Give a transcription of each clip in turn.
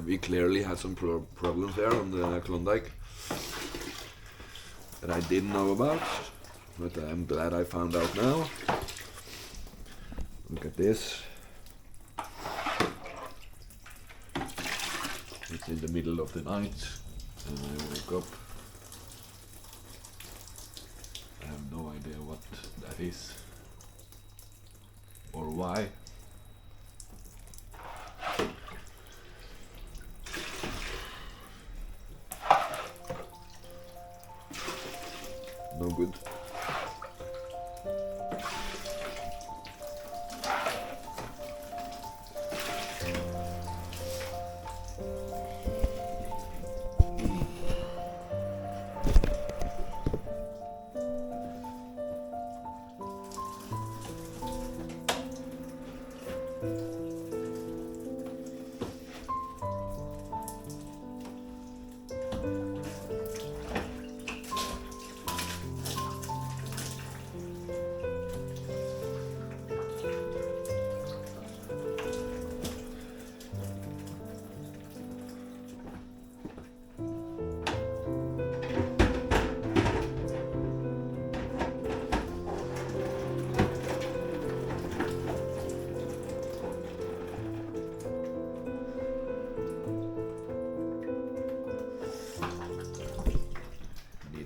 We clearly had some problems there on the Klondike that I didn't know about, but I'm glad I found out now. Look at this. It's in the middle of the night and I wake up. I have no idea what that is or why. No good.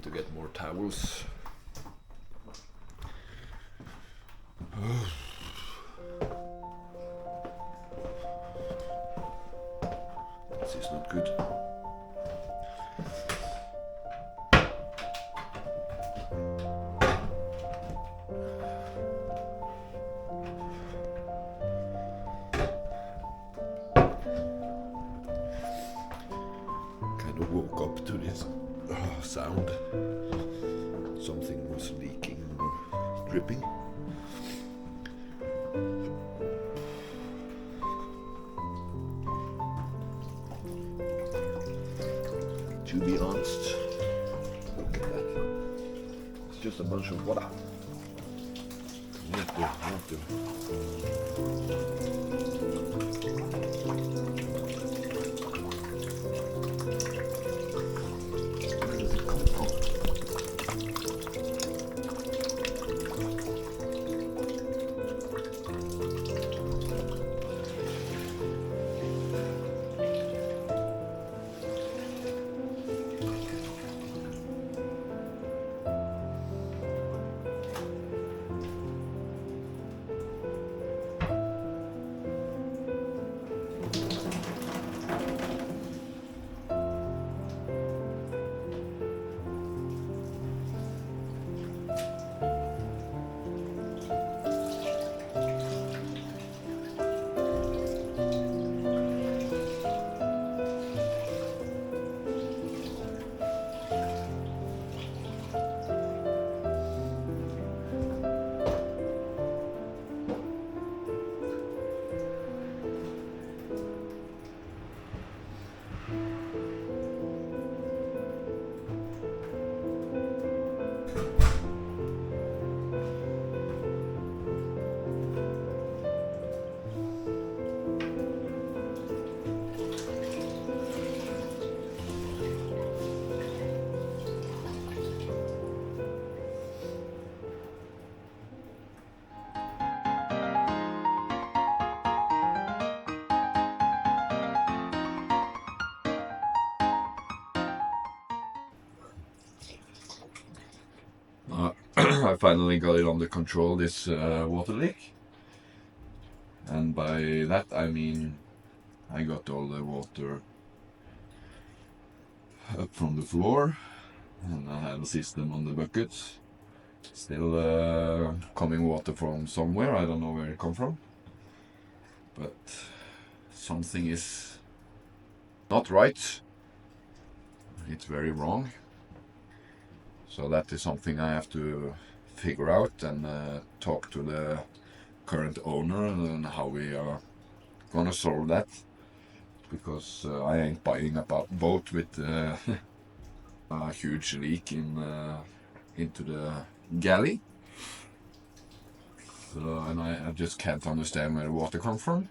To get more towels. This is not good. Kind of woke up to this sound. Something was leaking or dripping. To be honest, look at that. It's just a bunch of water. Have to. I finally got it under control, this water leak, and by that I mean I got all the water up from the floor, and I had a system on the bucket. Still coming water from somewhere, I don't know where it come from, but something is not right. It's very wrong. So that is something I have to figure out and talk to the current owner and how we are gonna solve that. Because I ain't buying a boat with a huge leak into the galley. So, and I just can't understand where the water comes from.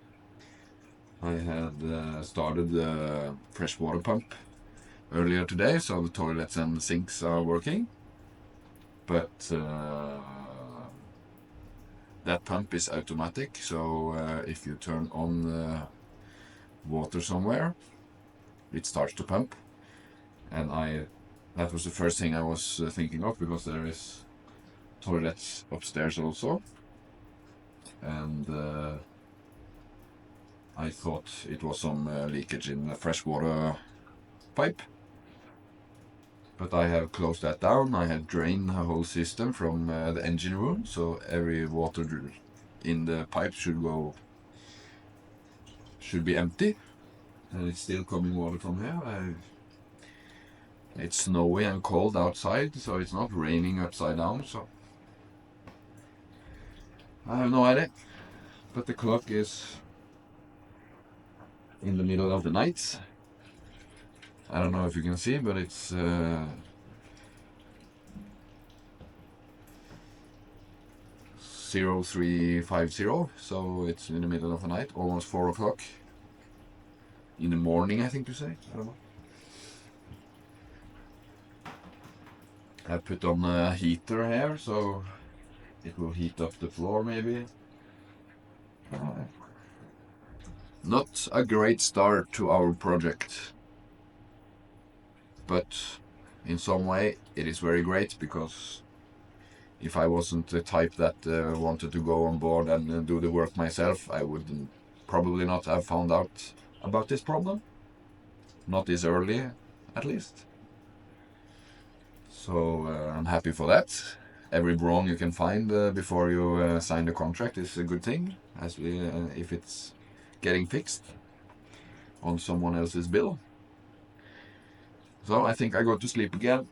I had started the freshwater pump earlier today, so the toilets and sinks are working. But that pump is automatic, so if you turn on the water somewhere, it starts to pump. And that was the first thing I was thinking of, because there is toilets upstairs also. And I thought it was some leakage in the freshwater pipe. But I have closed that down. I have drained the whole system from the engine room, so every water in the pipe should be empty. And it's still coming water from here. It's snowy and cold outside, so it's not raining upside down, so I have no idea. But the clock is in the middle of the night. I don't know if you can see, but it's 0350, so it's in the middle of the night, almost 4 o'clock. In the morning, I think to say. I don't know. I put on a heater here, so it will heat up the floor maybe. Not a great start to our project, but in some way it is very great, because if I wasn't the type that wanted to go on board and do the work myself, I would probably not have found out about this problem. Not this early, at least. So I'm happy for that. Every wrong you can find before you sign the contract is a good thing, if it's getting fixed on someone else's bill. So I think I go to sleep again.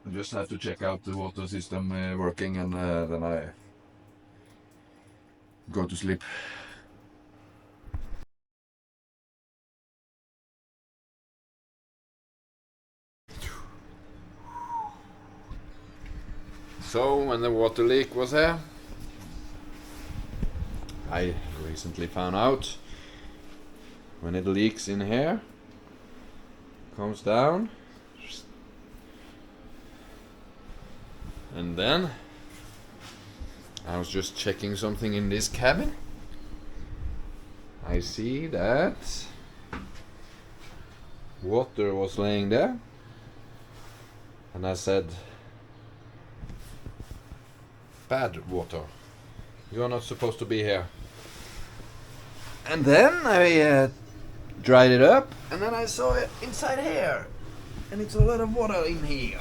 I just have to check out the water system working, and then I go to sleep. So when the water leak was here, I recently found out when it leaks in here, comes down, and then I was just checking something in this cabin. I see that water was laying there, and I said, bad water, you are not supposed to be here. And then I dried it up, and then I saw it inside here, and it's a lot of water in here.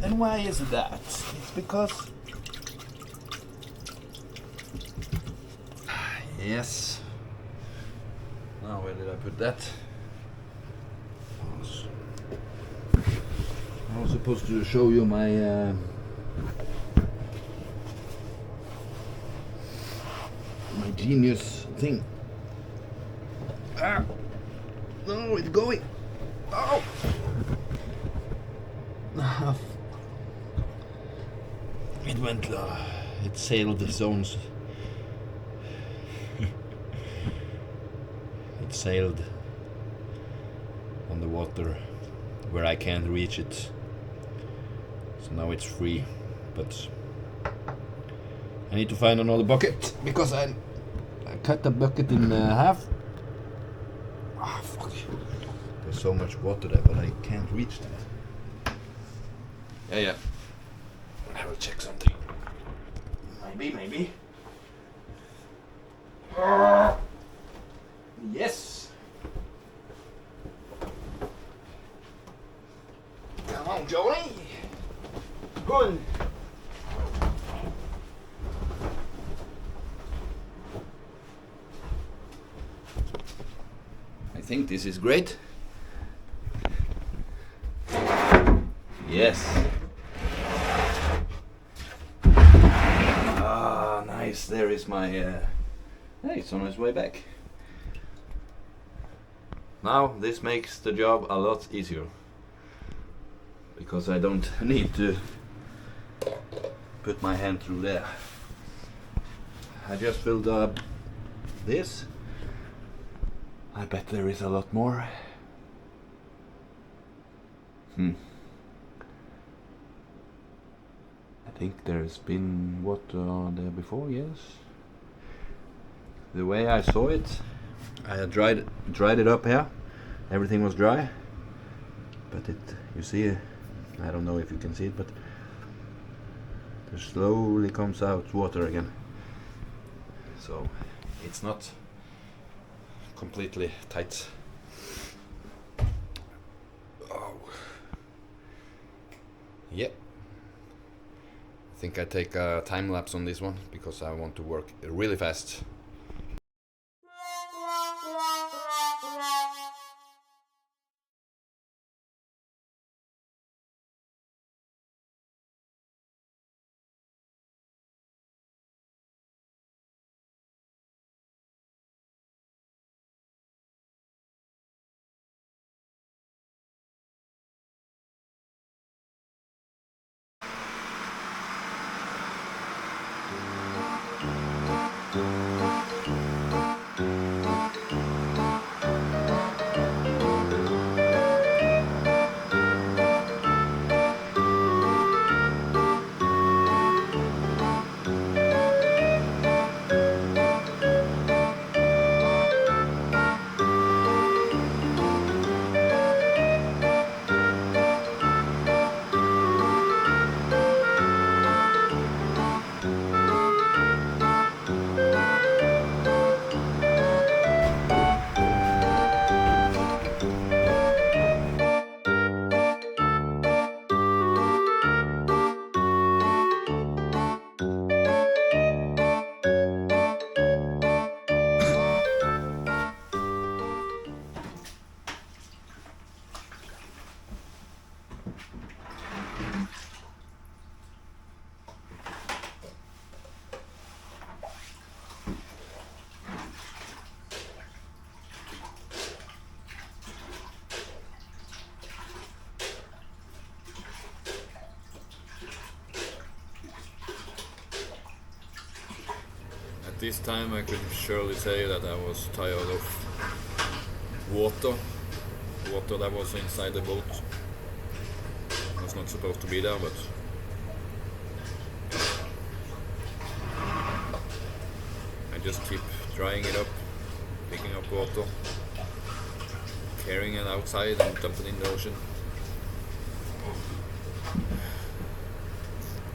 And why is that? It's because, yes, now where did I put that? I was supposed to show you my genius thing. Ah! No, it's going. Oh! It went. It sailed the zones. It sailed on the water where I can't reach it. So now it's free, but I need to find another bucket, because I cut the bucket in half. Ah, fuck. There's so much water there, but I can't reach that. Yeah. I will check something. Maybe. Yes. Come on, Johnny. Good. I think this is great. Yes. Ah, nice. There is my... Hey, it's on its way back. Now this makes the job a lot easier, because I don't need to put my hand through there. I just filled up this. I bet there is a lot more. I think there's been water there before, yes. The way I saw it, I had dried it up here. Everything was dry, but you see, I don't know if you can see it, but there slowly comes out water again. So it's not completely tight. Oh. Yeah. I think I take a time lapse on this one because I want to work really fast. At this time I could surely say that I was tired of water that was inside the boat. It was not supposed to be there, but I just keep drying it up, picking up water, carrying it outside and dumping it in the ocean.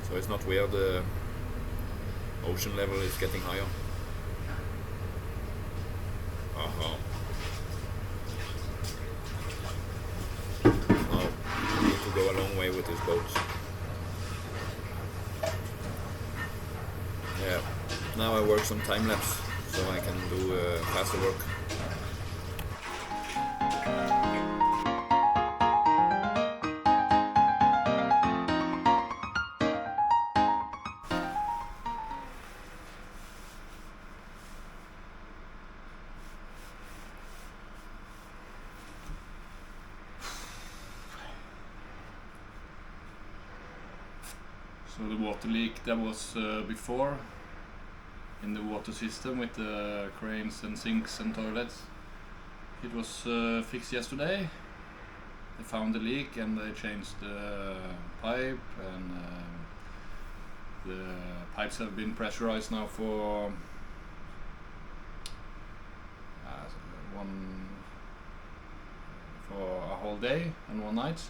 So it's not weird the ocean level is getting higher. Now we need to go a long way with this boat. Yeah, now I work some time lapse so I can do faster work. So the water leak that was before in the water system with the cranes and sinks and toilets, it was fixed yesterday. They found the leak and they changed the pipe, and the pipes have been pressurized now for a whole day and one night.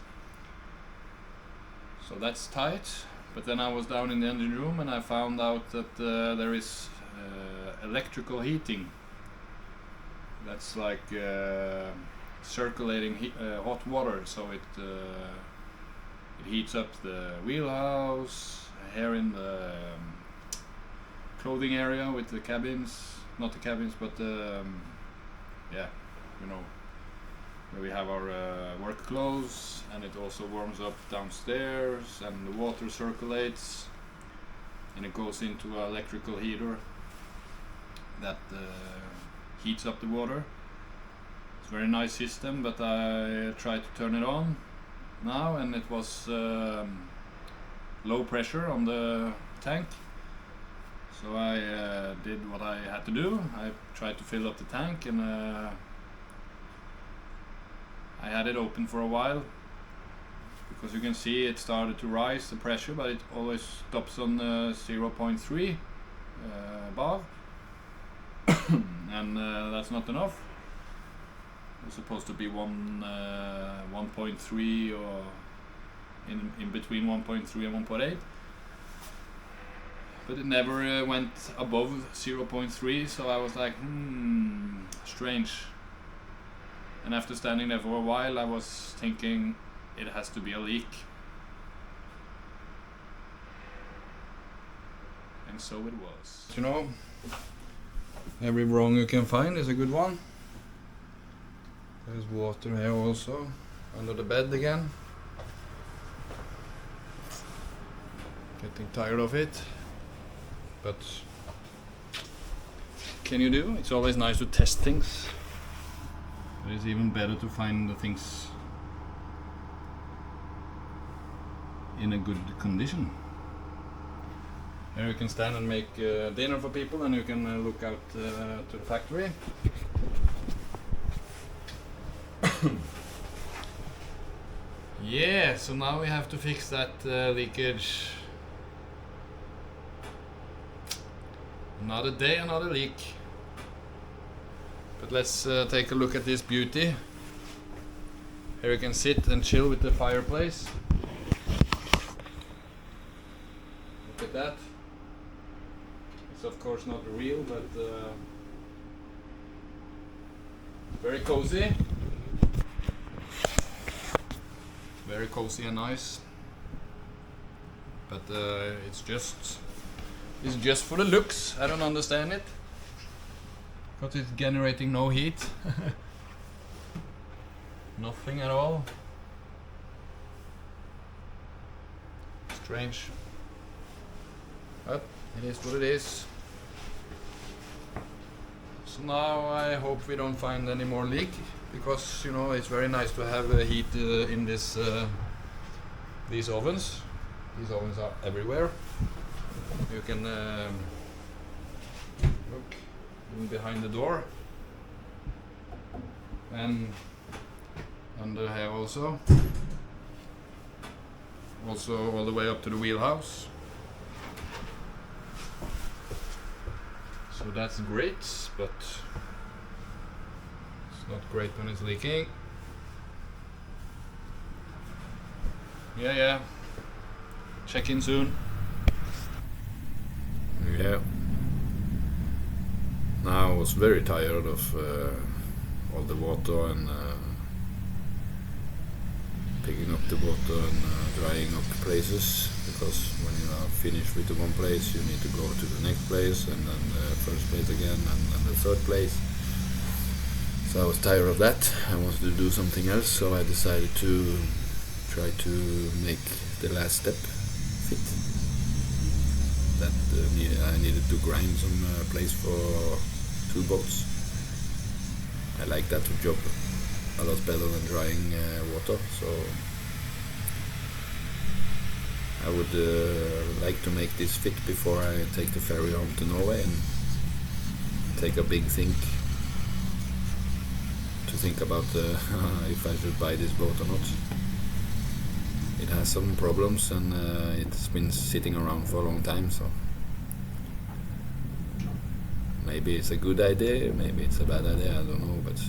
So that's tight. But then I was down in the engine room and I found out that there is electrical heating. That's like circulating hot water, so it heats up the wheelhouse here in the clothing area with the cabins, not the cabins, but yeah, you know, where we have our work clothes, and it also warms up downstairs, and the water circulates, and it goes into an electrical heater that heats up the water. It's a very nice system, but I tried to turn it on now, and it was low pressure on the tank. So I did what I had to do. I tried to fill up the tank, and I had it open for a while because you can see it started to rise the pressure, but it always stops on 0.3 bar and that's not enough. It's supposed to be 1.3 or in between 1.3 and 1.8, but it never went above 0.3, so I was like, strange. And after standing there for a while, I was thinking it has to be a leak. And so it was. You know, every wrong you can find is a good one. There's water here also, under the bed again. Getting tired of it. But can you do? It's always nice to test things. But it's even better to find the things in a good condition. Here you can stand and make dinner for people, and you can look out to the factory. Yeah, so now we have to fix that leakage. Another day, another leak. But let's take a look at this beauty. Here you can sit and chill with the fireplace. Look at that. It's of course not real, but very cozy. Very cozy and nice. But it's just for the looks. I don't understand it. Because it's generating no heat. Nothing at all. Strange. But it is what it is. So now I hope we don't find any more leak, because you know it's very nice to have heat in this these ovens. These ovens are everywhere. You can look in behind the door and under here also all the way up to the wheelhouse. So that's great, but it's not great when it's leaking. Yeah. Check in soon. Yeah. Now I was very tired of all the water and picking up the water and drying up places, because when you are finished with the one place you need to go to the next place and then the first place again and then the third place. So I was tired of that. I wanted to do something else, so I decided to try to make the last step fit. That I needed to grind some place for 2 boats. I like that job a lot better than drying water, so I would like to make this fit before I take the ferry home to Norway and take a big think about if I should buy this boat or not. It has some problems and it's been sitting around for a long time, so maybe it's a good idea, maybe it's a bad idea, I don't know, but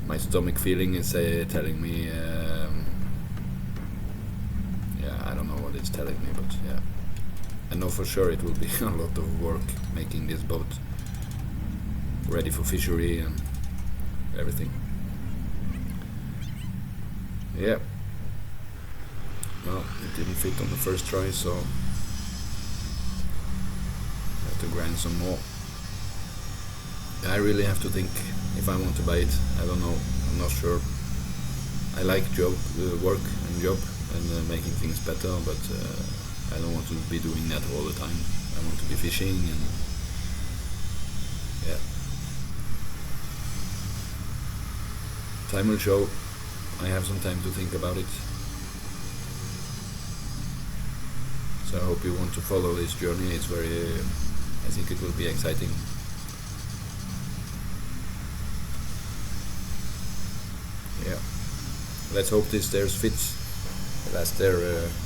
my stomach feeling is telling me, I don't know what it's telling me, but yeah, I know for sure it will be a lot of work making this boat ready for fishery and everything. Yeah. Well, it didn't fit on the first try, so I have to grind some more. I really have to think if I want to buy it. I don't know. I'm not sure. I like work and job and making things better, but I don't want to be doing that all the time. I want to be fishing and yeah. Time will show. I have some time to think about it. So I hope you want to follow this journey. It's I think it will be exciting. let's hope this stairs fits the last stair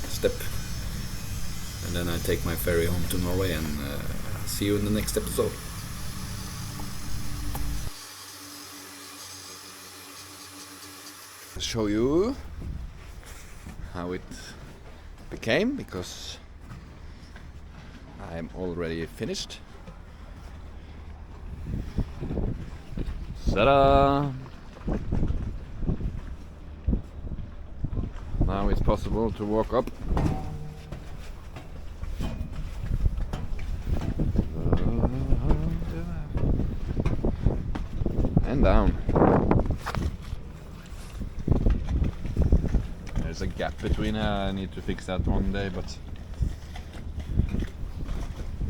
step. And then I take my ferry home to Norway and see you in the next episode. Show you how it became, because I'm already finished. Ta-da! Now it's possible to walk up. And down. There's a gap between. I need to fix that one day, but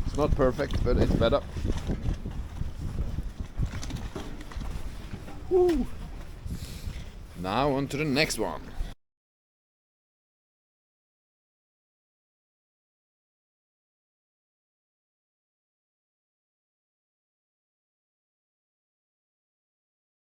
it's not perfect, but it's better. Woo. Now on to the next one.